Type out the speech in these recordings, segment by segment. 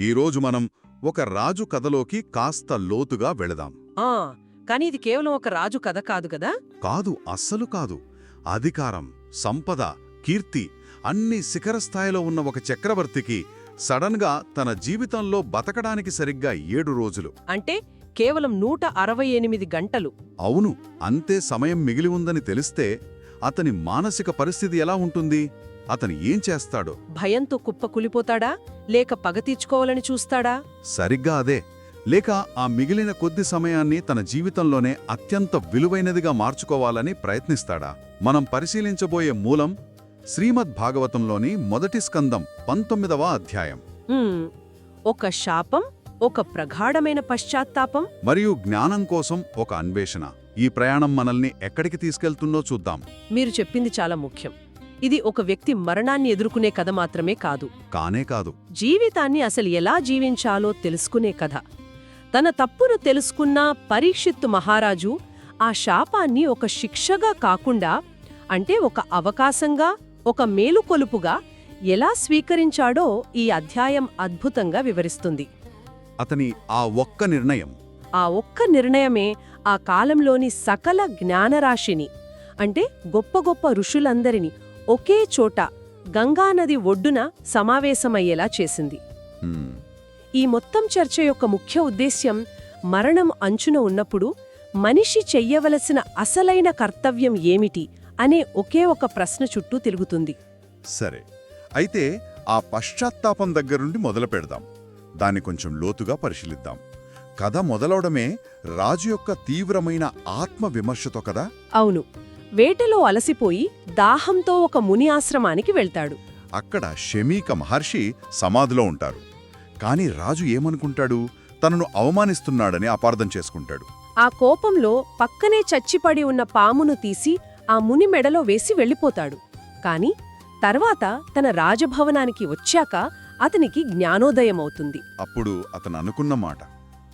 ఈరోజు మనం ఒక రాజు కథలోకి కాస్త లోతుగా వెళదాం. కాని ఇది కేవలం ఒక రాజు కథ కాదు కదా. కాదు, అస్సలు కాదు. అధికారం, సంపద, కీర్తి అన్నీ శిఖరస్థాయిలో ఉన్న ఒక చక్రవర్తికి సడన్ గా తన జీవితంలో బతకడానికి సరిగ్గా 7 రోజులు. అంటే కేవలం 168 గంటలు. అవును, అంతే సమయం మిగిలి ఉందని తెలిస్తే అతని మానసిక పరిస్థితి ఎలా ఉంటుంది? అతను ఏం చేస్తాడో? భయంతో కుప్పకులిపోతాడా, లేక పగ తీర్చుకోవాలని చూస్తాడా? సరిగ్గా అదే. లేక ఆ మిగిలిన కొద్ది సమయాన్ని తన జీవితంలోనే అత్యంత విలువైనదిగా మార్చుకోవాలని ప్రయత్నిస్తాడా? మనం పరిశీలించబోయే మూలం శ్రీమద్ భాగవతంలోని మొదటి స్కందం 19వ అధ్యాయం. ఒక శాపం, ఒక ప్రగాఢమైన పశ్చాత్తాపం మరియు జ్ఞానం కోసం ఒక అన్వేషణ. ఈ ప్రయాణం మనల్ని ఎక్కడికి తీసుకెళ్తుందో చూద్దాం. మీరు చెప్పింది చాలా ముఖ్యం. ఇది ఒక వ్యక్తి మరణాన్ని ఎదుర్కొనే కథ మాత్రమే కాదు. కానే కాదు, జీవితాన్ని అసలు ఎలా జీవించాలో తెలుసుకునే కథ. తన తప్పును తెలుసుకున్న పరీక్షిత్తు మహారాజు ఆ శాపాన్ని ఒక శిక్షగా కాకుండా, అంటే ఒక అవకాశంగా, ఒక మేలుకొలుపుగా ఎలా స్వీకరించాడో ఈ అధ్యాయం అద్భుతంగా వివరిస్తుంది. అతని ఆ ఒక్క నిర్ణయమే ఆ కాలంలోని సకల జ్ఞానరాశిని, అంటే గొప్ప గొప్ప ఋషులందరినీ ఒకే చోట గంగానది ఒడ్డున సమావేశమయ్యేలా చేసింది. ఈ మొత్తం చర్చ యొక్క ముఖ్య ఉద్దేశ్యం మరణం అంచున ఉన్నప్పుడు మనిషి చెయ్యవలసిన అసలైన కర్తవ్యం ఏమిటి అనే ఒకే ఒక ప్రశ్న చుట్టూ తిరుగుతుంది. సరే, అయితే ఆ పశ్చాత్తాపం దగ్గరుండి మొదలు పెడదాం. దాన్ని కొంచెం లోతుగా పరిశీలిద్దాం. కథ మొదలవడమే రాజు యొక్క తీవ్రమైన ఆత్మ విమర్శతో కదా? అవును. వేటలో అలసిపోయి దాహంతో ఒక ముని ఆశ్రమానికి వెళ్తాడు. అక్కడ శమీక మహర్షి సమాధిలో ఉంటారు. కాని రాజు ఏమనుకుంటాడు? తనను అవమానిస్తున్నాడని అపార్థం చేసుకుంటాడు. ఆ కోపంలో పక్కనే చచ్చిపడి ఉన్న పామును తీసి ఆ ముని మెడలో వేసి వెళ్ళిపోతాడు. కాని తర్వాత తన రాజభవనానికి వచ్చాక అతనికి జ్ఞానోదయమవుతుంది. అప్పుడు అతను అనుకున్న మాట.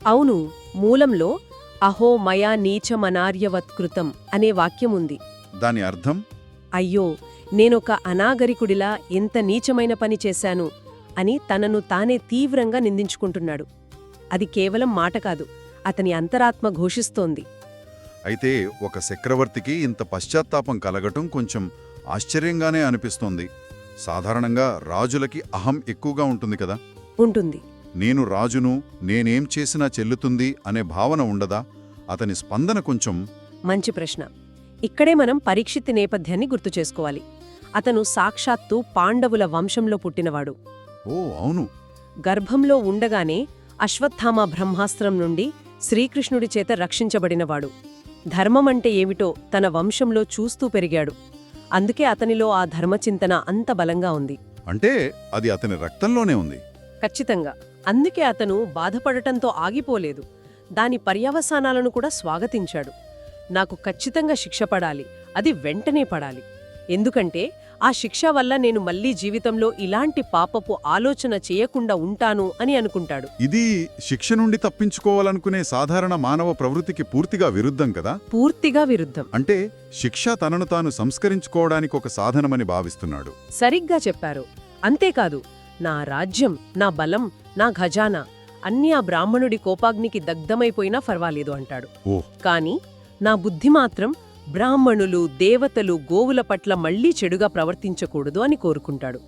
అవును, మూలంలో అహో మయా నీచమనార్యవత్కృతం అనే వాక్యముంది. దాని అర్థం? అయ్యో, నేనొక అనాగరికుడిలా ఎంత నీచమైన పని చేశాను అని తనను తానే తీవ్రంగా నిందించుకుంటున్నాడు. అది కేవలం మాట కాదు, అతని అంతరాత్మ ఘోషిస్తోంది. అయితే ఒక చక్రవర్తికి ఇంత పశ్చాత్తాపం కలగటం కొంచెం ఆశ్చర్యంగానే అనిపిస్తోంది. సాధారణంగా రాజులకి అహం ఎక్కువగా ఉంటుంది కదా. ఉంటుంది. నేను రాజును, నేనేం చేసినా చెల్లుతుంది అనే భావన ఉండదా? అతని స్పందన కొంచెం... మంచి ప్రశ్న. ఇక్కడే మనం పరీక్షిత్ నేపథ్యాన్ని గుర్తు చేసుకోవాలి. అతను సాక్షాత్తు పాండవుల వంశంలో పుట్టినవాడు. ఓ అవును. గర్భంలో ఉండగానే అశ్వత్థామ బ్రహ్మాస్త్రం నుండి శ్రీకృష్ణుడి చేత రక్షించబడినవాడు. ధర్మమంటే ఏమిటో తన వంశంలో చూస్తూ పెరిగాడు. అందుకే అతనిలో ఆ ధర్మచింతన అంత బలంగా ఉంది. అంటే అది అతని రక్తంలోనే ఉంది. ఖచ్చితంగా. అందుకే అతను బాధపడటంతో ఆగిపోలేదు. దాని పర్యవసానాలను కూడా స్వాగతించాడు. నాకు ఖచ్చితంగా శిక్ష పడాలి, అది వెంటనే పడాలి. ఎందుకంటే ఆ శిక్ష వల్ల నేను మళ్లీ జీవితంలో ఇలాంటి పాపపు ఆలోచన చేయకుండా ఉంటాను అని అనుకుంటాడు. ఇది శిక్ష నుండి తప్పించుకోవాలనుకునే సాధారణ మానవ ప్రవృత్తికి పూర్తిగా విరుద్ధం కదా? పూర్తిగా విరుద్ధం. అంటే శిక్ష తనను తాను సంస్కరించుకోవడానికి ఒక సాధనమని భావిస్తున్నాడు. సరిగ్గా చెప్పారు. అంతేకాదు, నా రాజ్యం, నా బలం, నా ఖజానా అన్నీ ఆ బ్రాహ్మణుడి కోపాగ్నికి దగ్ధమైపోయినా పర్వాలేదు అంటాడు. కాని నా బుద్ధి మాత్రం బ్రాహ్మణులు, దేవతలు, గోవుల పట్ల మళ్లీ చెడుగా ప్రవర్తించకూడదు అని కోరుకుంటాడు.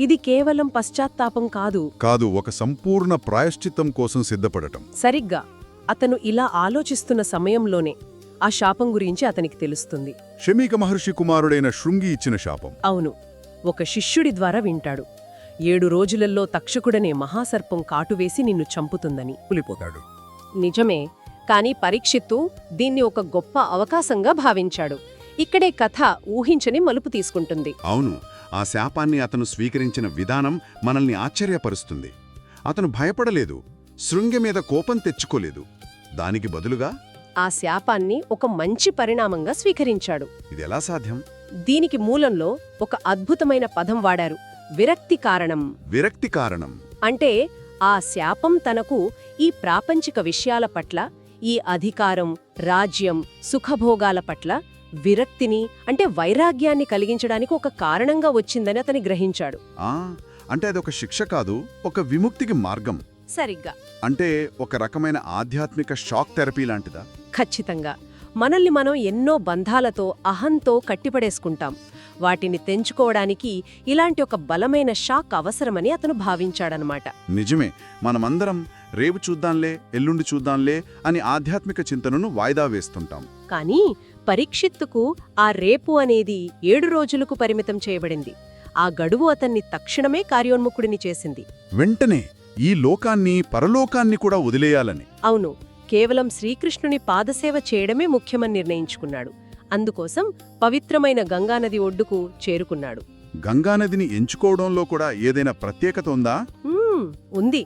ఇది కేవలం పశ్చాత్తాపం కాదు, ఒక సంపూర్ణ ప్రాయశ్చిత్తం కోసం సిద్ధపడటం. సరిగ్గా అతను ఇలా ఆలోచిస్తున్న సమయంలోనే ఆ శాపం గురించి అతనికి తెలుస్తుంది. శమీక మహర్షి కుమారుడైన శృంగి ఇచ్చిన శాపం. అవును, ఒక శిష్యుడి ద్వారా వింటాడు. 7 రోజులలో తక్షకుడనే మహాసర్పం కాటువేసి నిన్ను చంపుతుందని. పులిపోతాడు. నిజమే. కాని పరీక్షిత్తు దీన్ని ఒక గొప్ప అవకాశంగా భావించాడు. ఇక్కడే కథ ఊహించని మలుపు తీసుకుంటుంది. అవును, ఆ శాపాన్ని అతను స్వీకరించిన విధానం మనల్ని ఆశ్చర్యపరుస్తుంది. అతను భయపడలేదు, శృంగి మీద కోపం తెచ్చుకోలేదు. దానికి బదులుగా ఆ శాపాన్ని ఒక మంచి పరిణామంగా స్వీకరించాడు. ఇదెలా సాధ్యం? దీనికి మూలంలో ఒక అద్భుతమైన పదం వాడారు, విరక్తి కారణం. విరక్తి కారణం అంటే ఆ శాపం తనకు ఈ ప్రాపంచిక విషయాల పట్ల, ఈ అధికారం, రాజ్యం, సుఖభోగాల పట్ల విరక్తిని, అంటే వైరాగ్యాన్ని కలిగించడానికి ఒక కారణంగా వచ్చిందని అతని గ్రహించాడు. అంటే అదొక శిక్ష కాదు, ఒక విముక్తికి మార్గం. సరిగ్గా. అంటే ఒక రకమైన ఆధ్యాత్మిక షాక్ థెరపీ లాంటిదా? ఖచ్చితంగా. మనల్ని మనం ఎన్నో బంధాలతో, అహంతో కట్టిపడేసుకుంటాం. వాటిని తెంచుకోవడానికి ఇలాంటి ఒక బలమైన షాక్ అవసరమని అతను భావించాడనమాట. నిజమే. మనమందరం రేపు చూద్దాంలే, ఎల్లుండి చూద్దాంలే అని ఆధ్యాత్మిక చింతనను వాయిదా వేస్తుంటాం. కానీ పరీక్షిత్తుకు ఆ రేపు అనేది 7 రోజులకు పరిమితం చేయబడింది. ఆ గడువు అతన్ని తక్షణమే కార్యోన్ముఖుడిని చేసింది. వెంటనే ఈ లోకాన్ని, పరలోకాన్ని కూడా వదిలేయాలని. అవును, కేవలం శ్రీకృష్ణుని పాదసేవ చేయడమే ముఖ్యమని నిర్ణయించుకున్నాడు. అందుకోసం పవిత్రమైన గంగానది ఒడ్డుకు చేరుకున్నాడు. గంగానదిని ఎంచుకోవడంలో కూడా ఏదైనా ప్రత్యేకత ఉందా? ఉంది.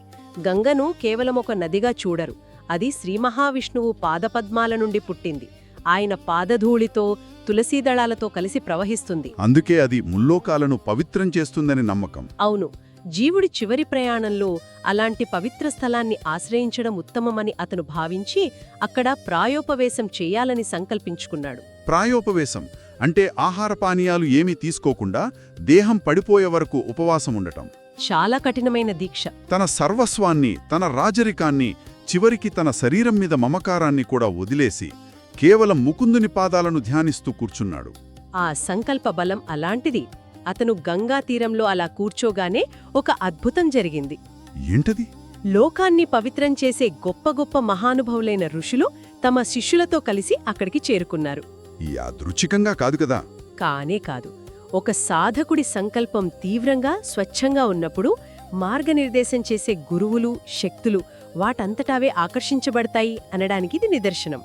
గంగను కేవలం ఒక నదిగా చూడరు. అది శ్రీ మహావిష్ణువు పాదపద్మాల నుండి పుట్టింది. ఆయన పాదధూళితో, తులసీదళాలతో కలిసి ప్రవహిస్తుంది. అందుకే అది ముల్లోకాలను పవిత్రం చేస్తుందని నమ్మకం. అవును, జీవుడి చివరి ప్రయాణంలో అలాంటి పవిత్ర స్థలాన్ని ఆశ్రయించడం ఉత్తమమని అతను భావించి అక్కడ ప్రాయోపవేశం చేయాలని సంకల్పించుకున్నాడు. ప్రాయోపవేశం అంటే ఆహారపానీయాలు ఏమీ తీసుకోకుండా దేహం పడిపోయే వరకు ఉపవాసం ఉండటం. చాలా కఠినమైన దీక్ష. తన సర్వస్వాన్ని, తన రాజరికాన్ని, చివరికి తన శరీరం మీద మమకారాన్ని కూడా వదిలేసి కేవలం ముకుందుని పాదాలను ధ్యానిస్తూ కూర్చున్నాడు. ఆ సంకల్ప బలం అలాంటిది. అతను గంగా తీరంలో అలా కూర్చోగానే ఒక అద్భుతం జరిగింది. ఏంటది? లోకాన్ని పవిత్రం చేసే గొప్ప గొప్ప మహానుభవులైన ఋషులు తమ శిష్యులతో కలిసి అక్కడికి చేరుకున్నారు. యాదృచ్ఛికంగా కాదు కదా? కానే కాదు. ఒక సాధకుడి సంకల్పం తీవ్రంగా, స్వచ్ఛంగా ఉన్నప్పుడు మార్గనిర్దేశం చేసే గురువులు, శక్తులు వాటంతటావే ఆకర్షించబడతాయి అనడానికి ఇది నిదర్శనం.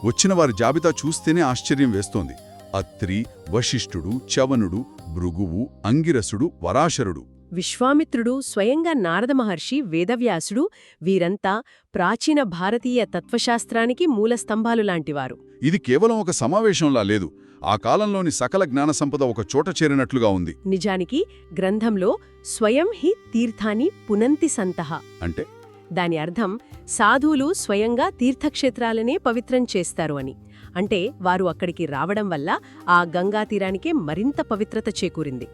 వచ్చిన వారి జాబితా చూస్తేనే ఆశ్చర్యం వేస్తోంది. అత్రి, వశిష్ఠుడు, చవనుడు, భృగువు, అంగిరసుడు, వరాశరుడు, విశ్వామిత్రుడు, స్వయంగా నారద మహర్షి, వేదవ్యాసుడు వీరంతా ప్రాచీన భారతీయ తత్వశాస్త్రానికి మూలస్తంభాలు లాంటివారు. ఇది కేవలం ఒక సమావేశంలా లేదు. ఆ కాలంలోని సకల జ్ఞానసంపద ఒక చోట చేరినట్లుగా ఉంది. నిజానికి గ్రంథంలో స్వయం హి తీర్థాని పునంతి సంతః అంటే దాని అర్థం సాధువులు స్వయంగా తీర్థక్షేత్రాలనే పవిత్రం చేస్తారు అని. అంటే వారు అక్కడికి రావడం వల్ల ఆ గంగా తీరానికే మరింత పవిత్రత చేకూరింది.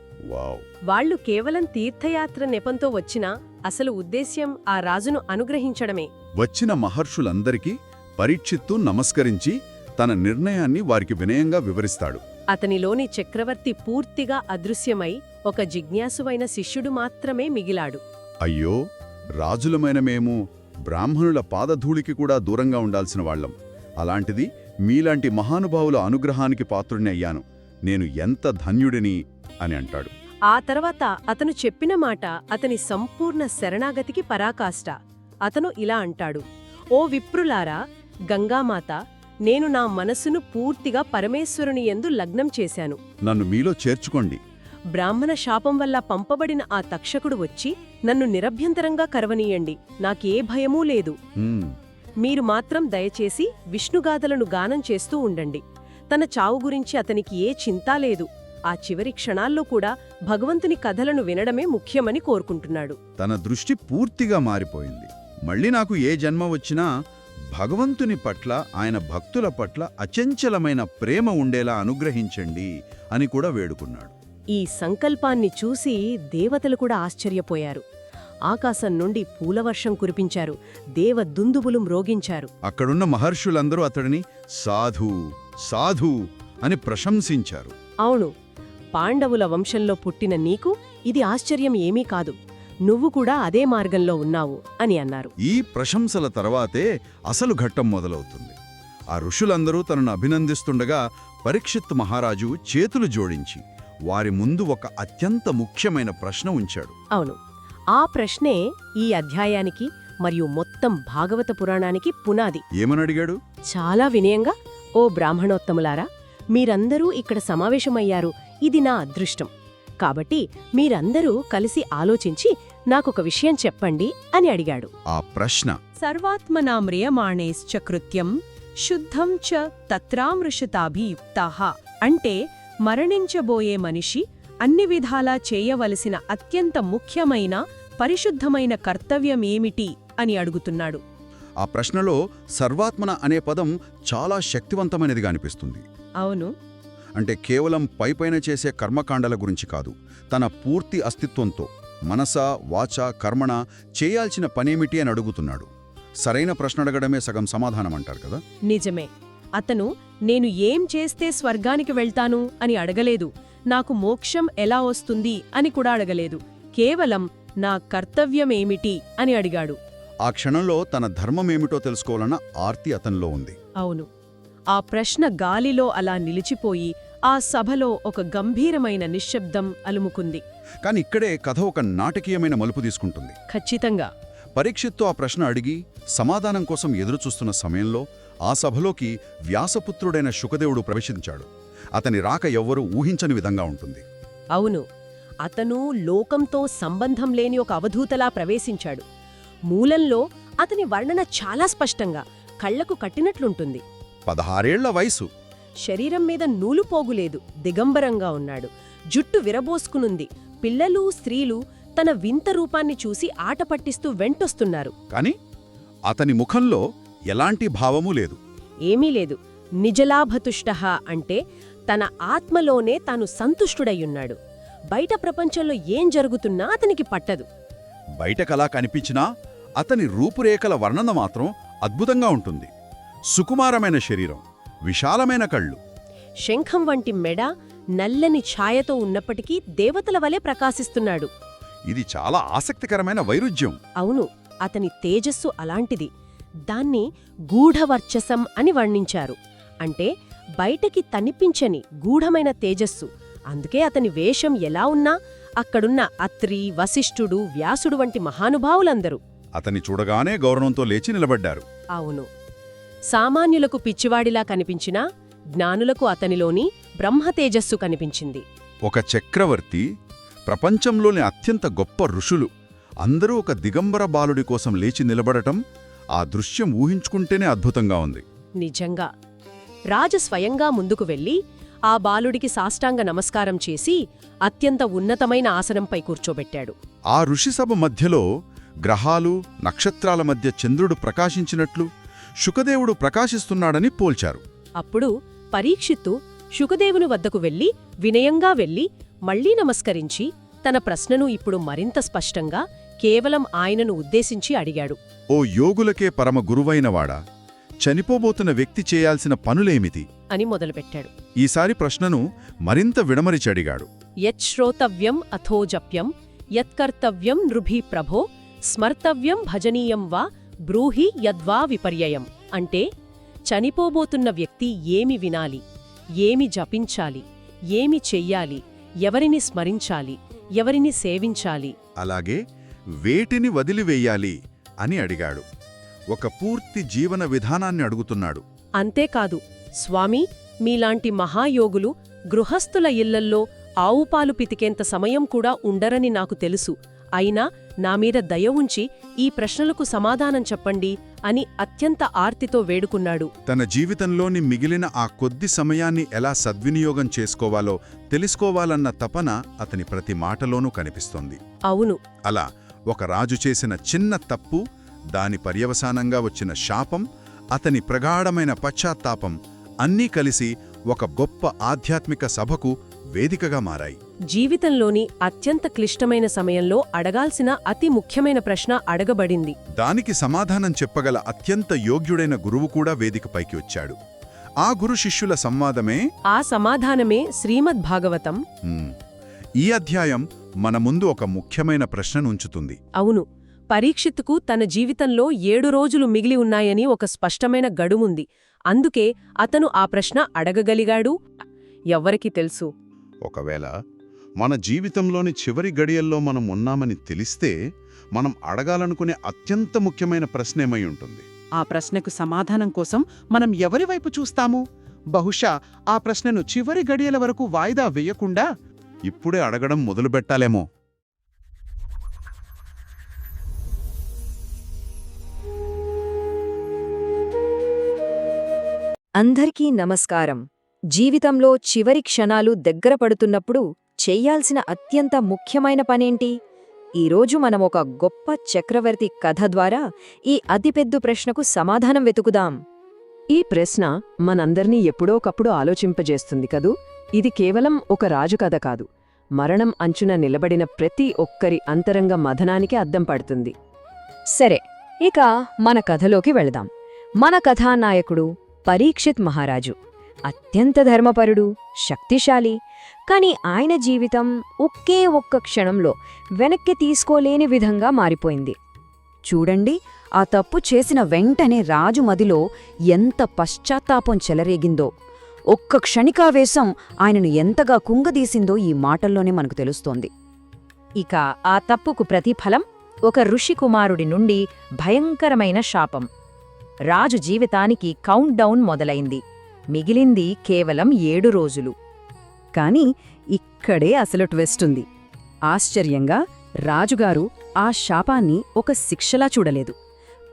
వాళ్లు కేవలం తీర్థయాత్ర నెపంతో వచ్చినా అసలు ఉద్దేశ్యం ఆ రాజును అనుగ్రహించడమే. వచ్చిన మహర్షులందరికీ పరీక్షిత్తు నమస్కరించి తన నిర్ణయాన్ని వారికి వినయంగా వివరిస్తాడు. అతనిలోని చక్రవర్తి పూర్తిగా అదృశ్యమై ఒక జిజ్ఞాసువైన శిష్యుడు మాత్రమే మిగిలాడు. అయ్యో, రాజులమైన మేము బ్రాహ్మణుల పాదధూళికి కూడా దూరంగా ఉండాల్సిన వాళ్లం. అలాంటిది మీలాంటి మహానుభావుల అనుగ్రహానికి పాత్రుడిని అయ్యాను. నేను ఎంత ధన్యుడిని అని అంటాడు. ఆ తర్వాత అతను చెప్పిన మాట అతని సంపూర్ణ శరణాగతికి పరాకాష్ట. అతను ఇలా అంటాడు: ఓ విప్రులారా, గంగామాత, నేను నా మనసును పూర్తిగా పరమేశ్వరుని యందు లగ్నం చేశాను. నన్ను మీలో చేర్చుకోండి. బ్రాహ్మణ శాపం వల్ల పంపబడిన ఆ తక్షకుడు వచ్చి నన్ను నిరభ్యంతరంగా కరవనీయండి. నాకే భయమూ లేదు. మీరు మాత్రం దయచేసి విష్ణుగాథలను గానం చేస్తూ ఉండండి. తన చావు గురించి అతనికి ఏ చింతా లేదు. ఆ చివరి క్షణాల్లో కూడా భగవంతుని కథలను వినడమే ముఖ్యమని కోరుకుంటున్నాడు. తన దృష్టి పూర్తిగా మారిపోయింది. మళ్ళీ నాకు ఏ జన్మ వచ్చినా భగవంతుని పట్ల, ఆయన భక్తుల పట్ల అచంచలమైన ప్రేమ ఉండేలా అనుగ్రహించండి అని కూడా వేడుకున్నాడు. ఈ సంకల్పాన్ని చూసి దేవతలు కూడా ఆశ్చర్యపోయారు. ఆకాశం నుండి పూలవర్షం కురిపించారు. దేవదుందుబులు మ్రోగించారు. అక్కడున్న మహర్షులందరూ అతడిని సాధు సాధు అని ప్రశంసించారు. అవును, పాండవుల వంశంలో పుట్టిన నీకు ఇది ఆశ్చర్యం ఏమీ కాదు. నువ్వు కూడా అదే మార్గంలో ఉన్నావు అని అన్నారు. ఈ ప్రశంసల తర్వాతే అసలు ఘట్టం మొదలవుతుంది. ఆ ఋషులందరూ తనను అభినందిస్తుండగా పరీక్షిత్ మహారాజు చేతులు జోడించి వారి ముందు ఒక అత్యంత ముఖ్యమైన ప్రశ్న ఉంచాడు. అవును, ఆ ప్రశ్నే ఈ అధ్యాయానికి మరియు మొత్తం భాగవత పురాణానికి పునాది. ఏమనడిగాడు? చాలా వినయంగా, ఓ బ్రాహ్మణోత్తములారా, మీరందరూ ఇక్కడ సమావేశమయ్యారు. ఇది నా అదృష్టం. కాబట్టి మీరందరూ కలిసి ఆలోచించి నాకొక విషయం చెప్పండి అని అడిగాడు. ఆ ప్రశ్న సర్వాత్మనా మ్రియమాణేశ్చ కృత్యం శుద్ధం చ తత్రామృషతాభియుక్తాః అంటే మరణించబోయే మనిషి అన్ని విధాలా చేయవలసిన అత్యంత ముఖ్యమైన పరిశుద్ధమైన కర్తవ్యమేమిటి అని అడుగుతున్నాడు. ఆ ప్రశ్నలో సర్వాత్మన అనే పదం చాలా శక్తివంతమైనదిగా అనిపిస్తుంది. అవును, అంటే కేవలం పైపైన చేసే కర్మకాండల గురించి కాదు, తన పూర్తి అస్తిత్వంతో, మనస వాచ కర్మణ చేయాల్సిన పనేమిటి అని అడుగుతున్నాడు. సరైన ప్రశ్న అడగడమే సగం సమాధానం అంటారు కదా. నిజమే. అతను నేను ఏం చేస్తే స్వర్గానికి వెళ్తాను అని అడగలేదు, నాకు మోక్షం ఎలా వస్తుంది అని కూడా అడగలేదు. కేవలం నా కర్తవ్యమేమిటి అని అడిగాడు. ఆ క్షణంలో తన ధర్మమేమిటో తెలుసుకోవాలన్న ఆర్తి అతనిలో ఉంది. అవును. ఆ ప్రశ్న గాలిలో అలా నిలిచిపోయి ఆ సభలో ఒక గంభీరమైన నిశ్శబ్దం అలుముకుంది. కాని ఇక్కడే కథ ఒక నాటకీయమైన మలుపు తీసుకుంటుంది. ఖచ్చితంగా. పరీక్షిత్తు ఆ ప్రశ్న అడిగి సమాధానం కోసం ఎదురుచూస్తున్న సమయంలో ఆ సభలోకి వ్యాసపుత్రుడైన శుకదేవుడు ప్రవేశించాడు. అతని రాక ఎవ్వరూ ఊహించని విధంగా ఉంటుంది. అవును. అతను లోకంతో సంబంధం లేని ఒక అవధూతలా ప్రవేశించాడు. మూలంలో అతని వర్ణన చాలా స్పష్టంగా కళ్లకు కట్టినట్లుంటుంది. 16 ఏళ్ల వయసు. శరీరం మీద నూలుపోగులేదు, దిగంబరంగా ఉన్నాడు. జుట్టు విరబోసుకునుంది. పిల్లలు స్త్రీలు తన వింత రూపాన్ని చూసి ఆట పట్టిస్తూ వెంటొస్తున్నారు. కాని అతని ముఖంలో ఎలాంటి భావమూ లేదు. ఏమీ లేదు. నిజలాభతుష్టః అంటే తన ఆత్మలోనే తాను సంతుష్టుడయ్యున్నాడు. బయట ప్రపంచంలో ఏం జరుగుతున్నా అతనికి పట్టదు. బయటకలా కనిపించినా అతని రూపురేఖల వర్ణన మాత్రం అద్భుతంగా ఉంటుంది. సుకుమారమైన శరీరం, విశాలమైన కళ్ళు, శంఖం వంటి మెడ, నల్లని ఛాయతో ఉన్నప్పటికీ దేవతల వలె ప్రకాశిస్తున్నాడు. ఇది చాలా ఆసక్తికరమైన వైరుధ్యం. అవును. అతని తేజస్సు అలాంటిది. దాన్ని గూఢవర్చసం అని వర్ణించారు. అంటే బయటకి తనిపించని గూఢమైన తేజస్సు. అందుకే అతని వేషం ఎలా ఉన్నా అక్కడున్న అత్రి, వశిష్ఠుడు, వ్యాసుడు వంటి మహానుభావులందరూ అతని చూడగానే గౌరవంతో లేచి నిలబడ్డారు. అవును. సామాన్యులకు పిచ్చివాడిలా కనిపించినా జ్ఞానులకు అతనిలోని బ్రహ్మతేజస్సు కనిపించింది. ఒక చక్రవర్తి, ప్రపంచంలోని అత్యంత గొప్ప ఋషులు అందరూ ఒక దిగంబర బాలుడి కోసం లేచి నిలబడటం, ఆ దృశ్యం ఊహించుకుంటేనే అద్భుతంగా ఉంది. నిజంగా. రాజు స్వయంగా ముందుకు వెళ్లి ఆ బాలుడికి సాష్టాంగ నమస్కారం చేసి అత్యంత ఉన్నతమైన ఆసనంపై కూర్చోబెట్టాడు. ఆ ఋషిసభ మధ్యలో గ్రహాలు, నక్షత్రాల మధ్య చంద్రుడు ప్రకాశించినట్లు శుకదేవుడు ప్రకాశిస్తున్నాడని పోల్చారు. అప్పుడు పరీక్షిత్తు శుకదేవుని వద్దకు వెళ్లి వినయంగా వెళ్లి మళ్లీ నమస్కరించి తన ప్రశ్నను ఇప్పుడు మరింత స్పష్టంగా కేవలం ఆయనను ఉద్దేశించి అడిగాడు. ఓ యోగులకే పరమ గురువైనవాడా, చనిపోబోతున్న వ్యక్తి చేయాల్సిన పనులేమిటి అని మొదలుపెట్టాడు. ఈసారి ప్రశ్నను మరింత విడమరిచి అడిగాడు. యచ్శ్రోతవ్యం అథోజప్యం యత్కర్తవ్యం నృభి ప్రభో స్మర్తవ్యం భజనీయం వా బ్రూహి యద్వా విపర్యయం. అంటే చనిపోబోతున్న వ్యక్తి ఏమి వినాలి, ఏమి జపించాలి, ఏమి చెయ్యాలి, ఎవరిని స్మరించాలి, ఎవరిని సేవించాలి, అలాగే వేటిని వదిలివేయాలి అని అడిగాడు. ఒక పూర్తి జీవన విధానాన్ని అడుగుతున్నాడు. అంతేకాదు, స్వామీ, మీలాంటి మహాయోగులు గృహస్థుల ఇళ్లల్లో ఆవుపాలు పితికేంత సమయం కూడా ఉండరని నాకు తెలుసు. అయినా నామీద దయ ఉంచి ఈ ప్రశ్నలకు సమాధానం చెప్పండి అని అత్యంత ఆర్తితో వేడుకున్నాడు. తన జీవితంలోని మిగిలిన ఆ కొద్ది సమయాన్ని ఎలా సద్వినియోగం చేసుకోవాలో తెలుసుకోవాలన్న తపన అతని ప్రతి మాటలోనూ కనిపిస్తోంది. అవును. అలా ఒక రాజు చేసిన చిన్న తప్పు, దాని పర్యవసానంగా వచ్చిన శాపం, అతని ప్రగాఢమైన పశ్చాత్తాపం అన్నీ కలిసి ఒక గొప్ప ఆధ్యాత్మిక సభకు వేదికగా మారాయి. జీవితంలోని అత్యంత క్లిష్టమైన సమయంలో అడగాల్సిన అతి ముఖ్యమైన ప్రశ్న అడగబడింది. దానికి సమాధానం చెప్పగల అత్యంత యోగ్యుడైన గురువు కూడా వేదికపైకి వచ్చాడు. ఆ గురు శిష్యుల సంవాదమే, ఆ సమాధానమే శ్రీమద్భాగవతం. ఈ అధ్యాయం మన ముందు ఒక ముఖ్యమైన ప్రశ్నను ఉంచుతుంది. అవును. పరీక్షిత్తుకు తన జీవితంలో 7 రోజులు మిగిలి ఉన్నాయని ఒక స్పష్టమైన గడువుంది. అందుకే అతను ఆ ప్రశ్న అడగగలిగాడు. ఎవ్వరికి తెలుసు, ఒకవేళ మన జీవితంలోని చివరి గడియల్లో మనం ఉన్నామని తెలిస్తే మనం అడగాలనుకునే అత్యంత ముఖ్యమైన ప్రశ్న ఏమై ఉంటుంది? ఆ ప్రశ్నకు సమాధానం కోసం మనం ఎవరి వైపు చూస్తాము? బహుశా ఆ ప్రశ్నను చివరి గడియల వరకు వాయిదా వేయకుండా ఇప్పుడే అడగడం మొదలుపెట్టాలేమో. అందరికీ నమస్కారం. జీవితంలో చివరి క్షణాలు దగ్గర పడుతున్నప్పుడు చెయ్యాల్సిన అత్యంత ముఖ్యమైన పనేంటి? ఈరోజు మనం ఒక గొప్ప చక్రవర్తి కథ ద్వారా ఈ అతిపెద్ద ప్రశ్నకు సమాధానం వెతుకుదాం. ఈ ప్రశ్న మనందర్నీ ఎప్పుడోకప్పుడు ఆలోచింపజేస్తుంది కదూ. ఇది కేవలం ఒక రాజు కథ కాదు, మరణం అంచున నిలబడిన ప్రతి ఒక్కరి అంతరంగ మథనానికి అద్దం పడుతుంది. సరే, ఇక మన కథలోకి వెళదాం. మన కథానాయకుడు పరీక్షిత్ మహారాజు. అత్యంత ధర్మపరుడు, శక్తిశాలి. కాని ఆయన జీవితం ఒకే ఒక్క క్షణంలో వెనక్కి తీసుకోలేని విధంగా మారిపోయింది. చూడండి, ఆ తప్పు చేసిన వెంటనే రాజు మదిలో ఎంత పశ్చాత్తాపం చెలరేగిందో, ఒక్క క్షణికావేశం ఆయనను ఎంతగా కుంగదీసిందో ఈ మాటల్లోనే మనకు తెలుస్తోంది. ఇక ఆ తప్పుకు ప్రతిఫలం ఒక ఋషికుమారుడి నుండి భయంకరమైన శాపం. రాజు జీవితానికి కౌంట్ డౌన్ మొదలైంది. మిగిలింది కేవలం 7 రోజులు. కాని ఇక్కడే అసలు ట్విస్టుంది. ఆశ్చర్యంగా రాజుగారు ఆ శాపాన్ని ఒక శిక్షలా చూడలేదు.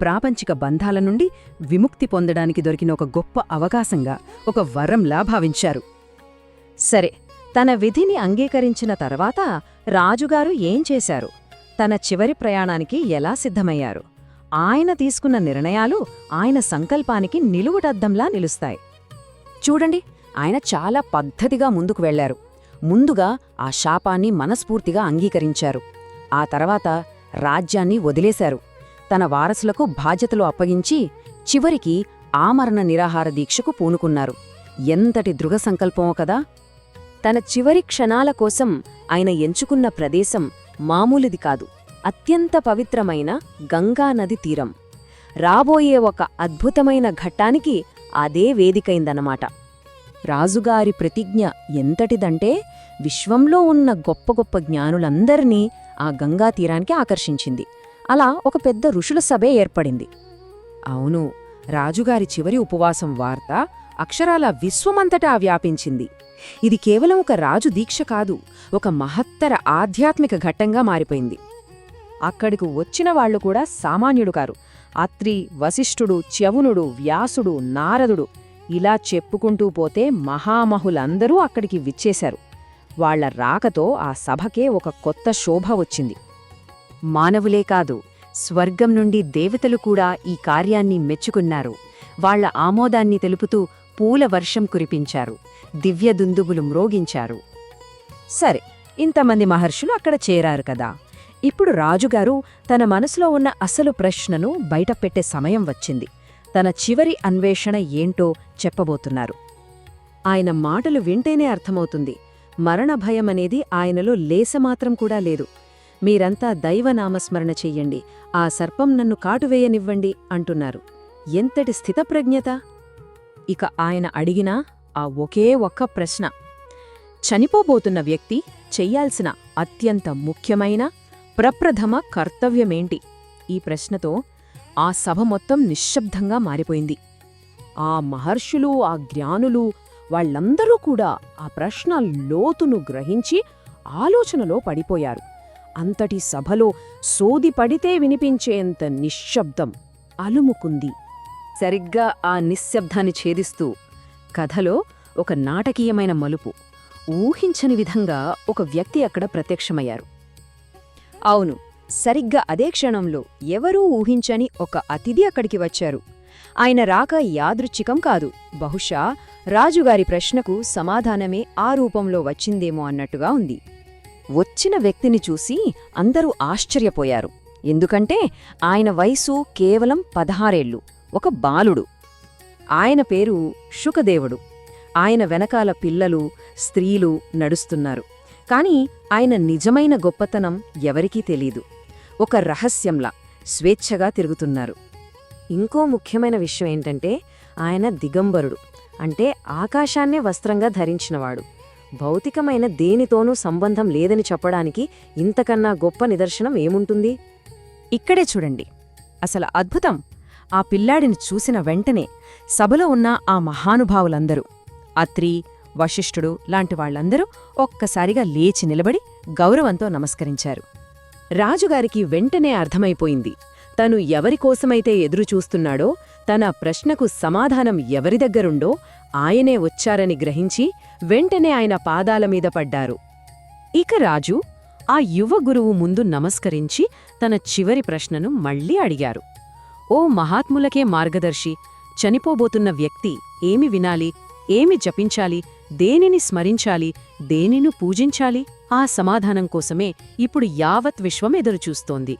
ప్రాపంచిక బంధాల నుండి విముక్తి పొందడానికి దొరికిన ఒక గొప్ప అవకాశంగా, ఒక వరంలా భావించారు. సరే, తన విధిని అంగీకరించిన తర్వాత రాజుగారు ఏం చేశారు? తన చివరి ప్రయాణానికి ఎలా సిద్ధమయ్యారు? ఆయన తీసుకున్న నిర్ణయాలు ఆయన సంకల్పానికి నిలువుటద్దంలా నిలుస్తాయి. చూడండి, ఆయన చాలా పద్ధతిగా ముందుకు వెళ్లారు. ముందుగా ఆ శాపాన్ని మనస్ఫూర్తిగా అంగీకరించారు. ఆ తర్వాత రాజ్యాన్ని వదిలేశారు. తన వారసులకు బాధ్యతలు అప్పగించి చివరికి ఆమరణ నిరాహార దీక్షకు పూనుకున్నారు. ఎంతటి దృఢసంకల్పమో కదా! తన చివరి క్షణాల కోసం ఆయన ఎంచుకున్న ప్రదేశం మామూలుది కాదు. అత్యంత పవిత్రమైన గంగానది తీరం. రాబోయే ఒక అద్భుతమైన ఘట్టానికి అదే వేదికైందన్నమాట. రాజుగారి ప్రతిజ్ఞ ఎంతటిదంటే విశ్వంలో ఉన్న గొప్ప గొప్ప జ్ఞానులందర్నీ ఆ గంగా తీరానికి ఆకర్షించింది. అలా ఒక పెద్ద ఋషుల సభే ఏర్పడింది. అవును, రాజుగారి చివరి ఉపవాసం వార్త అక్షరాల విశ్వమంతటా వ్యాపించింది. ఇది కేవలం ఒక రాజు దీక్ష కాదు, ఒక మహత్తర ఆధ్యాత్మిక ఘట్టంగా మారిపోయింది. అక్కడికి వచ్చిన వాళ్లు కూడా సామాన్యుడు కారు. అత్రి, వశిష్ఠుడు, చ్యవునుడు, వ్యాసుడు, నారదుడు, ఇలా చెప్పుకుంటూ పోతే మహామహులందరూ అక్కడికి విచ్చేశారు. వాళ్ల రాకతో ఆ సభకే ఒక కొత్త శోభ వచ్చింది. మానవులే కాదు, స్వర్గం నుండి దేవతలు కూడా ఈ కార్యాన్ని మెచ్చుకున్నారు. వాళ్ల ఆమోదాన్ని తెలుపుతూ పూల వర్షం కురిపించారు, దివ్యదుందుబులు మ్రోగించారు. సరే, ఇంతమంది మహర్షులు అక్కడ చేరారు కదా. ఇప్పుడు రాజుగారు తన మనసులో ఉన్న అసలు ప్రశ్నను బయటపెట్టే సమయం వచ్చింది. తన చివరి అన్వేషణ ఏంటో చెప్పబోతున్నారు. ఆయన మాటలు వింటేనే అర్థమవుతుంది. మరణభయమనేది ఆయనలో లేసమాత్రం కూడా లేదు. మీరంతా దైవనామస్మరణ చెయ్యండి, ఆ సర్పం నన్ను కాటువేయనివ్వండి అంటున్నారు. ఎంతటి స్థితప్రజ్ఞత! ఇక ఆయన అడిగిన ఆ ఒకే ఒక్క ప్రశ్న, చనిపోబోతున్న వ్యక్తి చెయ్యాల్సిన అత్యంత ముఖ్యమైన ప్రప్రథమ కర్తవ్యమేంటి? ఈ ప్రశ్నతో ఆ సభ మొత్తం నిశ్శబ్దంగా మారిపోయింది. ఆ మహర్షులు, ఆ జ్ఞానులు, వాళ్లందరూ కూడా ఆ ప్రశ్న లోతును గ్రహించి ఆలోచనలో పడిపోయారు. అంతటి సభలో సోది పడితే వినిపించేంత నిశ్శబ్దం అలుముకుంది. సరిగ్గా ఆ నిశ్శబ్దాన్ని ఛేదిస్తూ కథలో ఒక నాటకీయమైన మలుపు. ఊహించని విధంగా ఒక వ్యక్తి అక్కడ ప్రత్యక్షమయ్యారు. అవును, సరిగ్గా అదే క్షణంలో ఎవరూ ఊహించని ఒక అతిథి అక్కడికి వచ్చారు. ఆయన రాక యాదృచ్ఛికం కాదు, బహుశా రాజుగారి ప్రశ్నకు సమాధానమే ఆ రూపంలో వచ్చిందేమో అన్నట్టుగా ఉంది. వచ్చిన వ్యక్తిని చూసి అందరూ ఆశ్చర్యపోయారు. ఎందుకంటే ఆయన వయసు కేవలం 16 ఏళ్లు, ఒక బాలుడు. ఆయన పేరు శుకదేవుడు. ఆయన వెనకాల పిల్లలు, స్త్రీలు నడుస్తున్నారు. కాని ఆయన నిజమైన గొప్పతనం ఎవరికీ తెలీదు. ఒక రహస్యంలా స్వేచ్ఛగా తిరుగుతున్నారు. ఇంకో ముఖ్యమైన విషయం ఏంటంటే ఆయన దిగంబరుడు, అంటే ఆకాశాన్నే వస్త్రంగా ధరించినవాడు. భౌతికమైన దేనితోనూ సంబంధం లేదని చెప్పడానికి ఇంతకన్నా గొప్ప నిదర్శనం ఏముంటుంది? ఇక్కడే చూడండి అసలు అద్భుతం. ఆ పిల్లాడిని చూసిన వెంటనే సభలో ఉన్న ఆ మహానుభావులందరూ, అత్రి, వశిష్ఠుడు లాంటి వాళ్లందరూ ఒక్కసారిగా లేచి నిలబడి గౌరవంతో నమస్కరించారు. రాజుగారికి వెంటనే అర్థమైపోయింది, తను ఎవరికోసమైతే ఎదురుచూస్తున్నాడో, తన ప్రశ్నకు సమాధానం ఎవరి దగ్గరుండో ఆయనే వచ్చారని గ్రహించి వెంటనే ఆయన పాదాలమీద పడ్డారు. ఇక రాజు ఆ యువ గురువు ముందు నమస్కరించి తన చివరి ప్రశ్నను మళ్లీ అడిగారు. ఓ మహాత్ములకే మార్గదర్శి, చనిపోబోతున్న వ్యక్తి ఏమి వినాలి, ఏమి జపించాలి దేనిని స్మరించాలి, దేనిని పూజించాలి? ఆ సమాధానం కోసమే ఇప్పుడు యావత్ విశ్వం ఎదురుచూస్తోంది.